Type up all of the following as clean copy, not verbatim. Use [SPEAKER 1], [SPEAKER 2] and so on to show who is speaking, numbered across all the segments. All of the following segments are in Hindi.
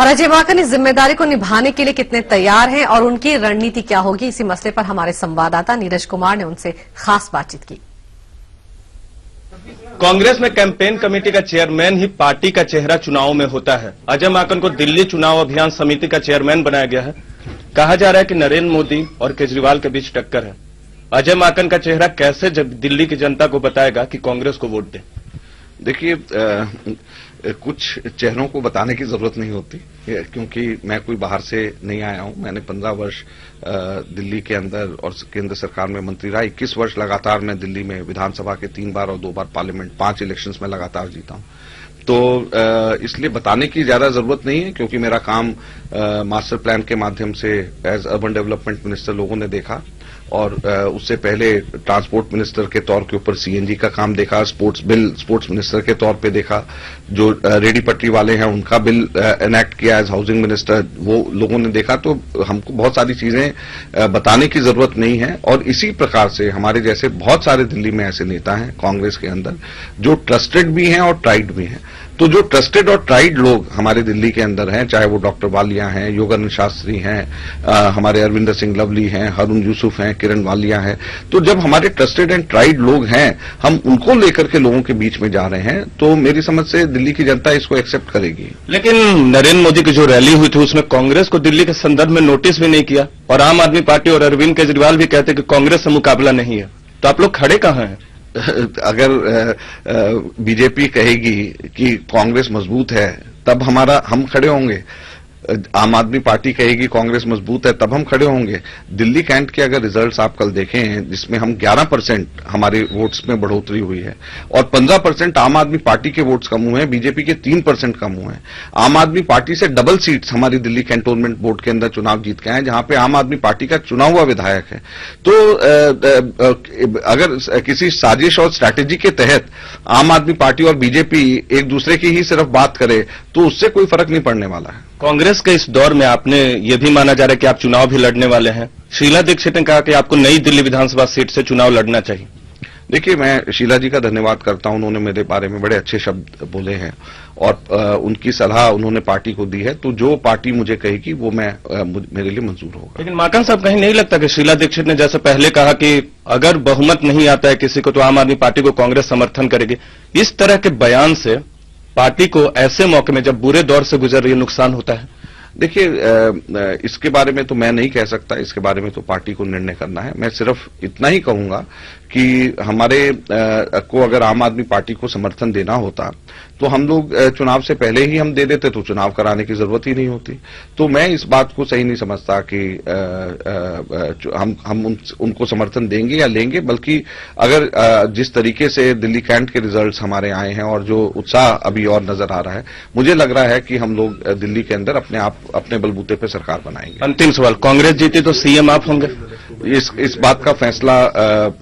[SPEAKER 1] और अजय माकन इस जिम्मेदारी को निभाने के लिए कितने तैयार हैं और उनकी रणनीति क्या होगी, इसी मसले पर हमारे संवाददाता नीरज कुमार ने उनसे खास बातचीत की।
[SPEAKER 2] कांग्रेस में कैंपेन कमेटी का चेयरमैन ही पार्टी का चेहरा चुनाव में होता है। अजय माकन को दिल्ली चुनाव अभियान समिति का चेयरमैन बनाया गया है। कहा जा रहा है कि नरेंद्र मोदी और केजरीवाल के बीच टक्कर है। अजय माकन का चेहरा कैसे दिल्ली की जनता को बताएगा कि कांग्रेस को वोट दे?
[SPEAKER 3] देखिए, कुछ चेहरों को बताने की जरूरत नहीं होती, क्योंकि मैं कोई बाहर से नहीं आया हूं। मैंने 15 वर्ष दिल्ली के अंदर और केंद्र सरकार में मंत्री रहा। 21 वर्ष लगातार मैं दिल्ली में विधानसभा के 3 बार और 2 बार पार्लियामेंट 5 इलेक्शंस में लगातार जीता हूं। तो इसलिए बताने की ज्यादा जरूरत नहीं है, क्योंकि मेरा काम मास्टर प्लान के माध्यम से एज अर्बन डेवलपमेंट मिनिस्टर लोगों ने देखा, और उससे पहले ट्रांसपोर्ट मिनिस्टर के तौर के ऊपर सीएनजी का काम देखा, स्पोर्ट्स मिनिस्टर के तौर पे देखा, जो रेडी पटरी वाले हैं उनका बिल एनेक्ट किया एज हाउसिंग मिनिस्टर, वो लोगों ने देखा। तो हमको बहुत सारी चीजें बताने की जरूरत नहीं है। और इसी प्रकार से हमारे जैसे बहुत सारे दिल्ली में ऐसे नेता हैं कांग्रेस के अंदर जो ट्रस्टेड भी हैं और ट्राइड भी हैं। तो जो ट्रस्टेड और ट्राइड लोग हमारे दिल्ली के अंदर हैं, चाहे वो डॉक्टर वालिया हैं, योगानंद शास्त्री हैं, हमारे अरविंदर सिंह लवली हैं, हारून यूसुफ हैं, किरण वालिया हैं, तो जब हमारे ट्रस्टेड एंड ट्राइड लोग हैं, हम उनको लेकर के लोगों के बीच में जा रहे हैं, तो मेरी समझ से दिल्ली की जनता इसको एक्सेप्ट करेगी।
[SPEAKER 2] लेकिन नरेंद्र मोदी की जो रैली हुई थी उसमें कांग्रेस को दिल्ली के संदर्भ में नोटिस भी नहीं किया, और आम आदमी पार्टी और अरविंद केजरीवाल भी कहते कि कांग्रेस से मुकाबला नहीं है। तो आप लोग खड़े कहां हैं?
[SPEAKER 3] अगर बीजेपी कहेगी कि कांग्रेस मजबूत है तब हम खड़े होंगे। आम आदमी पार्टी कहेगी कांग्रेस मजबूत है तब हम खड़े होंगे। दिल्ली कैंट के अगर रिजल्ट्स आप कल देखें, जिसमें हम 11% हमारे वोट्स में बढ़ोतरी हुई है और 15% आम आदमी पार्टी के वोट्स कम हुए हैं, बीजेपी के 3% कम हुए हैं। आम आदमी पार्टी से डबल सीट्स हमारी दिल्ली कैंटोनमेंट बोर्ड के अंदर चुनाव जीत के आए, जहां पे आम आदमी पार्टी का चुना हुआ विधायक है। तो अगर किसी साजिश और स्ट्रैटेजी के तहत आम आदमी पार्टी और बीजेपी एक दूसरे की ही सिर्फ बात करे तो उससे कोई फर्क नहीं पड़ने वाला है।
[SPEAKER 2] कांग्रेस के इस दौर में आपने ये भी माना जा रहा है कि आप चुनाव भी लड़ने वाले हैं। शीला दीक्षित ने कहा कि आपको नई दिल्ली विधानसभा सीट से चुनाव लड़ना चाहिए।
[SPEAKER 3] देखिए, मैं शीला जी का धन्यवाद करता हूं, उन्होंने मेरे बारे में बड़े अच्छे शब्द बोले हैं और उनकी सलाह उन्होंने पार्टी को दी है। तो जो पार्टी मुझे कहेगी वो मेरे लिए मंजूर होगा।
[SPEAKER 2] लेकिन माकन साहब, कहीं नहीं लगता कि शीला दीक्षित ने जैसे पहले कहा कि अगर बहुमत नहीं आता है किसी को तो आम आदमी पार्टी को कांग्रेस समर्थन करेगी, इस तरह के बयान से पार्टी को ऐसे मौके में जब बुरे दौर से गुजर रही है नुकसान होता है?
[SPEAKER 3] देखिए, इसके बारे में तो मैं नहीं कह सकता, इसके बारे में तो पार्टी को निर्णय करना है। मैं सिर्फ इतना ही कहूंगा कि हमारे को अगर आम आदमी पार्टी को समर्थन देना होता तो हम लोग चुनाव से पहले ही हम दे देते, तो चुनाव कराने की जरूरत ही नहीं होती। तो मैं इस बात को सही नहीं समझता कि हम उनको समर्थन देंगे या लेंगे, बल्कि अगर जिस तरीके से दिल्ली कैंट के रिजल्ट्स हमारे आए हैं और जो उत्साह अभी और नजर आ रहा है, मुझे लग रहा है कि हम लोग दिल्ली के अंदर अपने बलबूते पे सरकार बनाएंगे।
[SPEAKER 2] अंतिम सवाल, कांग्रेस जीती तो सीएम आप होंगे?
[SPEAKER 3] इस बात का फैसला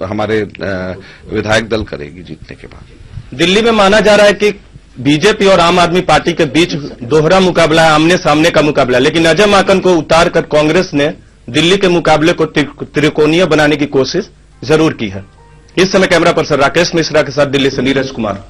[SPEAKER 3] हमारे विधायक दल करेगी जीतने के बाद।
[SPEAKER 2] दिल्ली में माना जा रहा है कि बीजेपी और आम आदमी पार्टी के बीच दोहरा मुकाबला है, आमने सामने का मुकाबला, लेकिन अजय माकन को उतारकर कांग्रेस ने दिल्ली के मुकाबले को त्रिकोणीय बनाने की कोशिश जरूर की है। इस समय कैमरा पर्सन राकेश मिश्रा के साथ दिल्ली से नीरज कुमार।